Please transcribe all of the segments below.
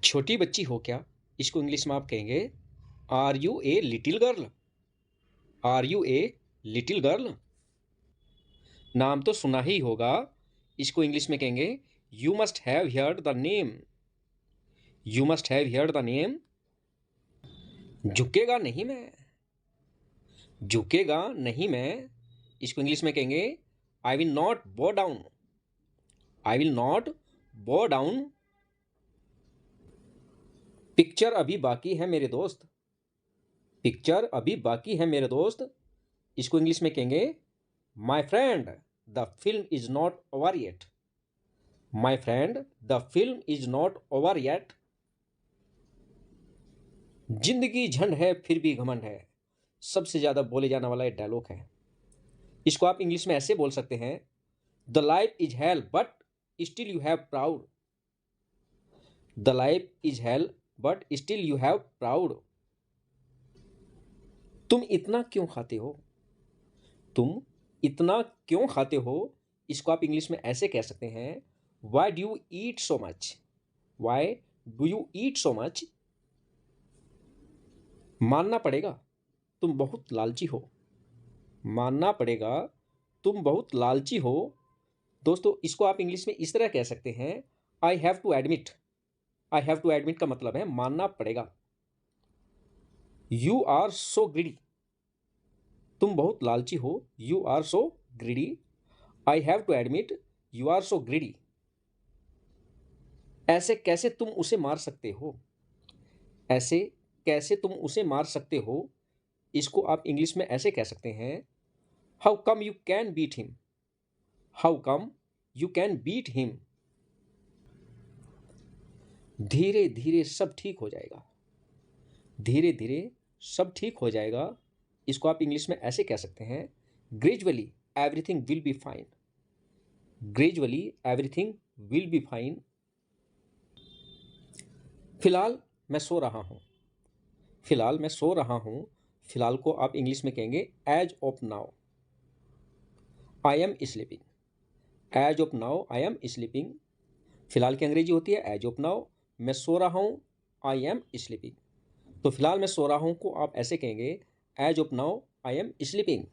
छोटी बच्ची हो क्या? इसको इंग्लिश में आप कहेंगे are you a little girl? Are you a little girl? नाम तो सुना ही होगा। इसको इंग्लिश में कहेंगे you must have heard the name. You must have heard the name. झुकेगा नहीं मैं। झुकेगा नहीं मैं। इसको इंग्लिश में कहेंगे आई विल नॉट बो डाउन। आई विल नॉट बो डाउन। पिक्चर अभी बाकी है मेरे दोस्त। पिक्चर अभी बाकी है मेरे दोस्त। इसको इंग्लिश में कहेंगे my friend the film is not over yet. My friend the film is not over yet. जिंदगी झंड है फिर भी घमंड है, सबसे ज्यादा बोले जाने वाला ये डायलॉग है। इसको आप इंग्लिश में ऐसे बोल सकते हैं the life is hello but still you have proud. The life is hello but still you have proud. तुम इतना क्यों खाते हो? तुम इतना क्यों खाते हो? इसको आप इंग्लिश में ऐसे कह सकते हैं why do you eat so much. Why do you eat so much. मानना पड़ेगा तुम बहुत लालची हो। मानना पड़ेगा तुम बहुत लालची हो। दोस्तों, इसको आप इंग्लिश में इस तरह कह सकते हैं I have to admit. I have to admit का मतलब है मानना पड़ेगा। You are so greedy. तुम बहुत लालची हो। You are so greedy. I have to admit you are so greedy. ऐसे कैसे तुम उसे मार सकते हो? ऐसे कैसे तुम उसे मार सकते हो? इसको आप इंग्लिश में ऐसे कह सकते हैं how come you can beat him. How come you can beat him. धीरे धीरे सब ठीक हो जाएगा। धीरे धीरे सब ठीक हो जाएगा। इसको आप इंग्लिश में ऐसे कह सकते हैं gradually everything will be fine. Gradually everything will be fine. फिलहाल मैं सो रहा हूं। फिलहाल मैं सो रहा हूं। फिलहाल को आप इंग्लिश में कहेंगे as of now I am sleeping. As of now I am sleeping. फिलहाल की अंग्रेजी होती है एज ऑफ नाउ। मैं सो रहा हूं आई एम स्लीपिंग। तो फिलहाल मैं सो रहा हूं को आप ऐसे कहेंगे as of now I am sleeping.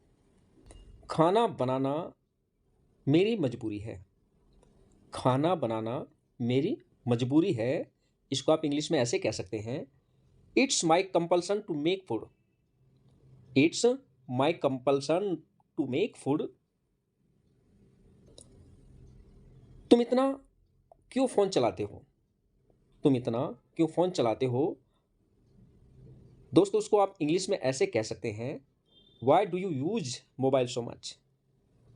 खाना बनाना मेरी मजबूरी है। खाना बनाना मेरी मजबूरी है। इसको आप इंग्लिश में ऐसे कह सकते हैं it's my compulsion to make food. It's my compulsion to make food. तुम इतना क्यों फोन चलाते हो? तुम इतना क्यों फोन चलाते हो? दोस्तों, उसको आप इंग्लिश में ऐसे कह सकते हैं why do you use mobile so much.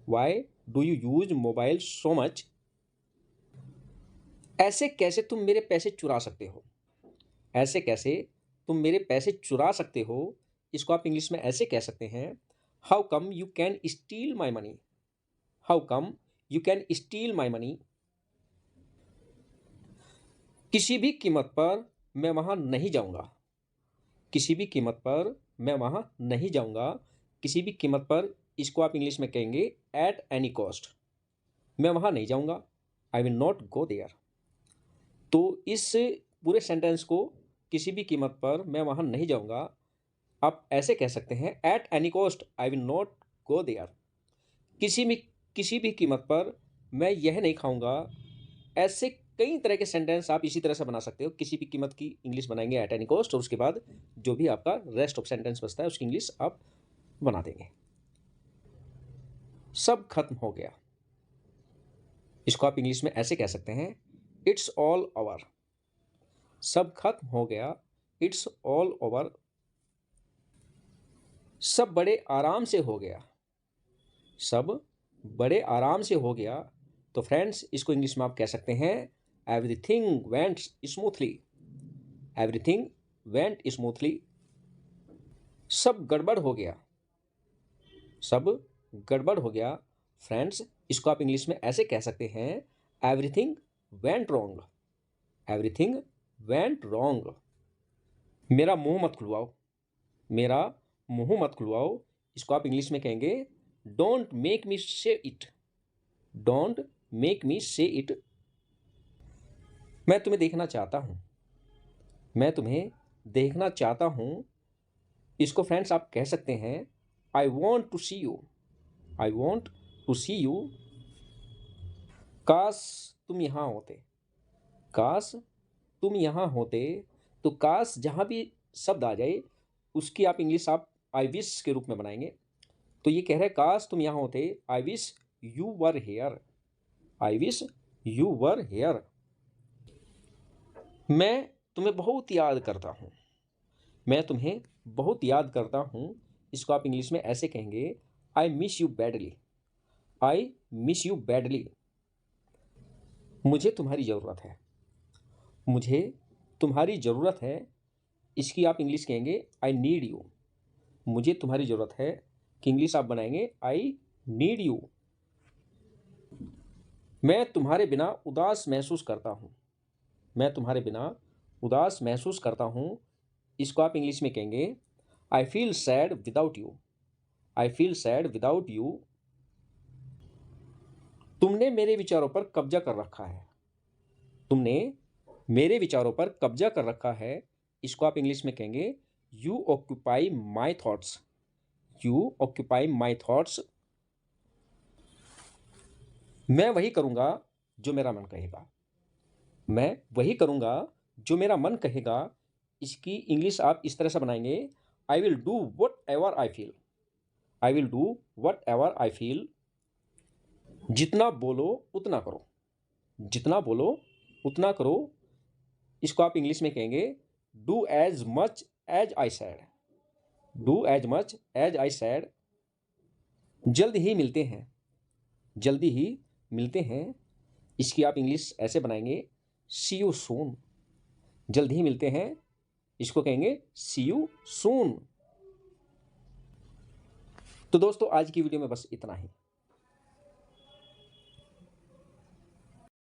Why do you use mobile so much. ऐसे कैसे तुम मेरे पैसे चुरा सकते हो? ऐसे कैसे तुम मेरे पैसे चुरा सकते हो? इसको आप इंग्लिश में ऐसे कह सकते हैं how come you can steel my money. How come you can steel my money. किसी भी कीमत पर मैं वहां नहीं जाऊंगा। किसी भी कीमत पर मैं वहां नहीं जाऊंगा। किसी भी कीमत पर इसको आप इंग्लिश में कहेंगे एट एनी कॉस्ट। मैं वहां नहीं जाऊंगा I will not go there. तो इस पूरे सेंटेंस को किसी भी कीमत पर मैं वहां नहीं जाऊंगा आप ऐसे कह सकते हैं at any cost I will not go there. किसी भी कीमत पर मैं यह नहीं खाऊंगा। ऐसे कई तरह के सेंटेंस आप इसी तरह से बना सकते हो। किसी भी कीमत की इंग्लिश बनाएंगे एट एनी कॉस्ट और उसके बाद जो भी आपका रेस्ट ऑफ सेंटेंस बचता है उसकी इंग्लिश आप बना देंगे। सब खत्म हो गया। इसको आप इंग्लिश में ऐसे कह सकते हैं इट्स ऑल ओवर। सब खत्म हो गया। It's all over. सब बड़े आराम से हो गया। सब बड़े आराम से हो गया। तो फ्रेंड्स, इसको इंग्लिश में आप कह सकते हैं everything went smoothly. Everything went smoothly. सब गड़बड़ हो गया। सब गड़बड़ हो गया। फ्रेंड्स, इसको आप इंग्लिश में ऐसे कह सकते हैं everything went wrong. Everything went wrong. मेरा मुंह मत खुलवाओ। मेरा मुंह मत खुलवाओ। इसको आप इंग्लिश में कहेंगे डोंट मेक मी से इट। डोंट मेक मी से इट। मैं तुम्हें देखना चाहता हूं। मैं तुम्हें देखना चाहता हूँ, इसको फ्रेंड्स आप कह सकते हैं I want to see you. I want to see you. काश तुम यहाँ होते। काश तुम यहाँ होते। तो काश जहाँ भी शब्द आ जाए उसकी आप इंग्लिश आप आई विश के रूप में बनाएंगे। तो ये कह रहे हैं काश तुम यहाँ होते, I wish you were here. I wish you were here. मैं तुम्हें बहुत याद करता हूँ। मैं तुम्हें बहुत याद करता हूँ। इसको आप इंग्लिश में ऐसे कहेंगे I miss you badly. I miss you badly. मुझे तुम्हारी ज़रूरत है। मुझे तुम्हारी ज़रूरत है। इसकी आप इंग्लिश कहेंगे आई नीड यू। मुझे तुम्हारी ज़रूरत है कि इंग्लिश आप बनाएंगे आई नीड यू। मैं तुम्हारे बिना उदास महसूस करता हूँ। मैं तुम्हारे बिना उदास महसूस करता हूँ। इसको आप इंग्लिश में कहेंगे I feel sad without you. I feel sad without you. तुमने मेरे विचारों पर कब्जा कर रखा है। तुमने मेरे विचारों पर कब्जा कर रखा है। इसको आप इंग्लिश में कहेंगे you occupy my thoughts. You occupy my thoughts. मैं वही करूँगा जो मेरा मन कहेगा। मैं वही करूँगा जो मेरा मन कहेगा। इसकी इंग्लिश आप इस तरह से बनाएंगे I will do what ever I feel. I will do what ever I feel. जितना बोलो उतना करो। जितना बोलो उतना करो। इसको आप इंग्लिश में कहेंगे do as much as I said. Do as much as I said. जल्द ही मिलते हैं। जल्दी ही मिलते हैं। इसकी आप इंग्लिश ऐसे बनाएंगे सी यू सून। जल्द ही मिलते हैं। इसको कहेंगे सी यू सून। तो दोस्तों आज की वीडियो में बस इतना ही।